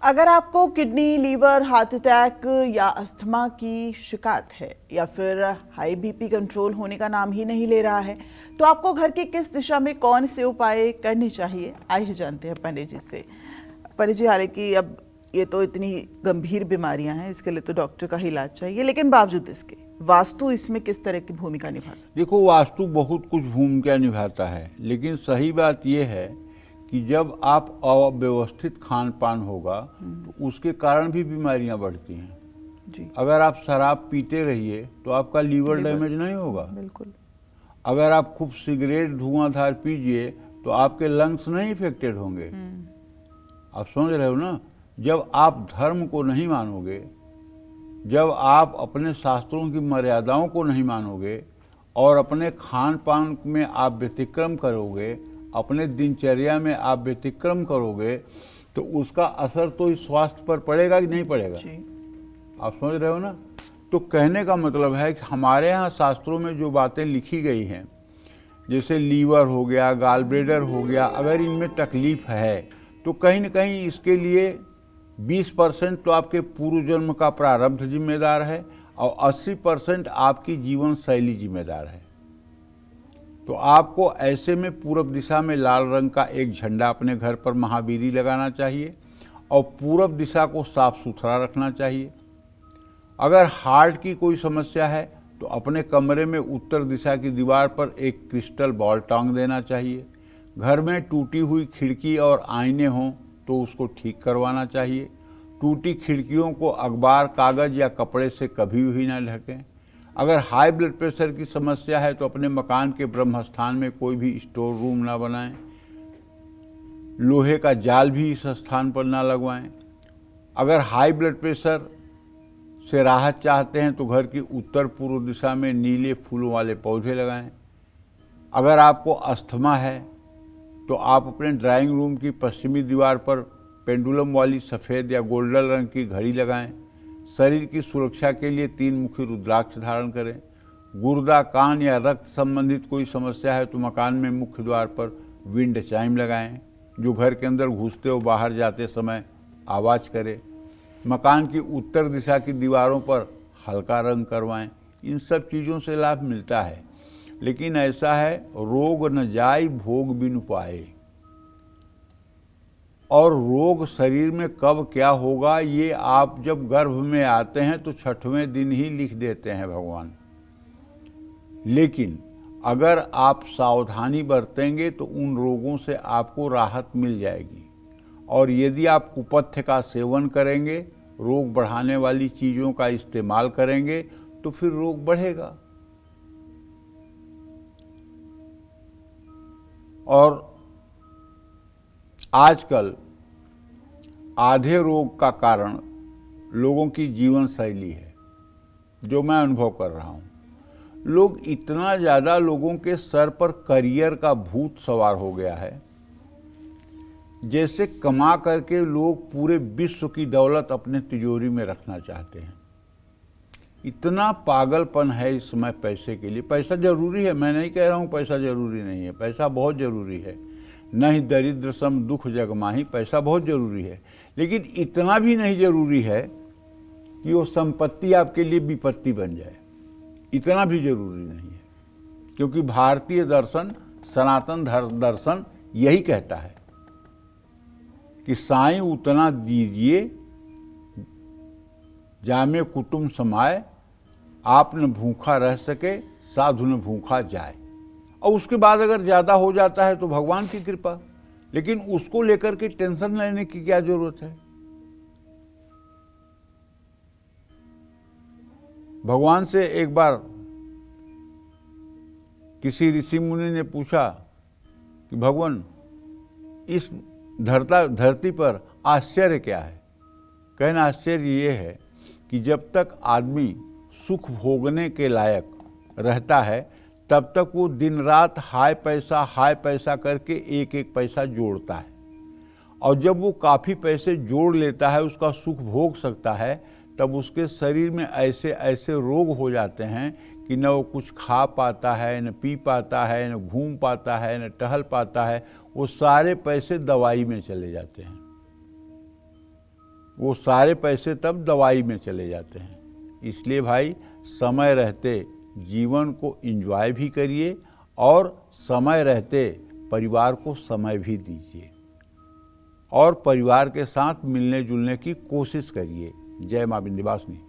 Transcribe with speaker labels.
Speaker 1: अगर आपको kidney, liver, heart attack या अस्थमा की शिकायत है या फिर हाई बीपी कंट्रोल होने का नाम ही नहीं ले रहा है, तो आपको घर की किस दिशा में कौन से उपाय करने चाहिए, आइए जानते हैं पंडित जी से। पंडित जी, हालांकि अब ये तो इतनी गंभीर बीमारियां हैं, इसके लिए तो डॉक्टर का ही इलाज चाहिए, लेकिन बावजूद इसके वास्तु इसमें किस तरह की भूमिका निभा सकता है?
Speaker 2: देखो, वास्तु बहुत कुछ भूमिका निभाता है, लेकिन सही बात यह है कि जब आप अव्यवस्थित खान पान होगा तो उसके कारण भी बीमारियां बढ़ती हैं
Speaker 1: जी।
Speaker 2: अगर आप शराब पीते रहिए तो आपका लीवर डैमेज नहीं होगा।
Speaker 1: बिल्कुल।
Speaker 2: अगर आप खूब सिगरेट धुआंधार पीजिए तो आपके लंग्स नहीं इफेक्टेड होंगे। आप समझ रहे हो ना। जब आप धर्म को नहीं मानोगे, जब आप अपने शास्त्रों की मर्यादाओं को नहीं मानोगे और अपने खान पान में आप व्यतिक्रम करोगे, अपने दिनचर्या में आप व्यतिक्रम करोगे, तो उसका असर तो इस स्वास्थ्य पर पड़ेगा कि नहीं पड़ेगा जी। आप समझ रहे हो ना। तो कहने का मतलब है कि हमारे यहाँ शास्त्रों में जो बातें लिखी गई हैं, जैसे लीवर हो गया, गाल ब्लेडर हो गया, अगर इनमें तकलीफ है तो कहीं न कहीं इसके लिए 20% तो आपके पूर्व जन्म का प्रारब्ध जिम्मेदार है और 80% आपकी जीवन शैली जिम्मेदार है। तो आपको ऐसे में पूरब दिशा में लाल रंग का एक झंडा अपने घर पर महावीरी लगाना चाहिए और पूरब दिशा को साफ सुथरा रखना चाहिए। अगर हार्ट की कोई समस्या है तो अपने कमरे में उत्तर दिशा की दीवार पर एक क्रिस्टल बॉल टांग देना चाहिए। घर में टूटी हुई खिड़की और आईने हों तो उसको ठीक करवाना चाहिए। टूटी खिड़कियों को अखबार, कागज या कपड़े से कभी भी न ढकें। अगर हाई ब्लड प्रेशर की समस्या है तो अपने मकान के ब्रह्म स्थान में कोई भी स्टोर रूम ना बनाएं। लोहे का जाल भी इस स्थान पर ना लगवाएं। अगर हाई ब्लड प्रेशर से राहत चाहते हैं तो घर की उत्तर पूर्व दिशा में नीले फूलों वाले पौधे लगाएं। अगर आपको अस्थमा है तो आप अपने ड्राइंग रूम की पश्चिमी दीवार पर पेंडुलम वाली सफ़ेद या गोल्डन रंग की घड़ी लगाएं। शरीर की सुरक्षा के लिए 3 मुखी रुद्राक्ष धारण करें। गुर्दा, कान या रक्त संबंधित कोई समस्या है तो मकान में मुख्य द्वार पर विंड चाइम लगाएं, जो घर के अंदर घुसते और बाहर जाते समय आवाज़ करे। मकान की उत्तर दिशा की दीवारों पर हल्का रंग करवाएं। इन सब चीज़ों से लाभ मिलता है, लेकिन ऐसा है, रोग न जाय भोग बिनु पाए। और रोग शरीर में कब क्या होगा ये आप जब गर्भ में आते हैं तो 6वें दिन ही लिख देते हैं भगवान। लेकिन अगर आप सावधानी बरतेंगे तो उन रोगों से आपको राहत मिल जाएगी। और यदि आप कुपथ्य का सेवन करेंगे, रोग बढ़ाने वाली चीज़ों का इस्तेमाल करेंगे, तो फिर रोग बढ़ेगा। और आजकल आधे रोग का कारण लोगों की जीवन शैली है, जो मैं अनुभव कर रहा हूँ। लोग इतना ज़्यादा, लोगों के सर पर करियर का भूत सवार हो गया है, जैसे कमा करके लोग पूरे विश्व की दौलत अपने तिजोरी में रखना चाहते हैं। इतना पागलपन है इस समय पैसे के लिए। पैसा जरूरी है, मैं नहीं कह रहा हूँ पैसा जरूरी नहीं है, पैसा बहुत जरूरी है। नहीं दरिद्र सम दुख जग माही, पैसा बहुत जरूरी है, लेकिन इतना भी नहीं जरूरी है कि वो संपत्ति आपके लिए विपत्ति बन जाए। इतना भी जरूरी नहीं है, क्योंकि भारतीय दर्शन, सनातन दर्शन यही कहता है कि साईं उतना दीजिए जामे कुटुंब समाए, आप न भूखा रह सके साधु न भूखा जाए। और उसके बाद अगर ज़्यादा हो जाता है तो भगवान की कृपा, लेकिन उसको लेकर के टेंशन लेने की क्या जरूरत है। भगवान से एक बार किसी ऋषि मुनि ने पूछा कि भगवान, इस धरती पर आश्चर्य क्या है। कहना आश्चर्य ये है कि जब तक आदमी सुख भोगने के लायक रहता है तब तक वो दिन रात हाय पैसा करके एक एक पैसा जोड़ता है। और जब वो काफ़ी पैसे जोड़ लेता है, उसका सुख भोग सकता है, तब उसके शरीर में ऐसे ऐसे रोग हो जाते हैं कि न वो कुछ खा पाता है, न पी पाता है, न घूम पाता है, न टहल पाता है। वो सारे पैसे दवाई में चले जाते हैं। वो सारे पैसे तब दवाई में चले जाते हैं। इसलिए भाई समय रहते जीवन को एंजॉय भी करिए और समय रहते परिवार को समय भी दीजिए और परिवार के साथ मिलने जुलने की कोशिश करिए। जय माँ विंध्यवासिनी।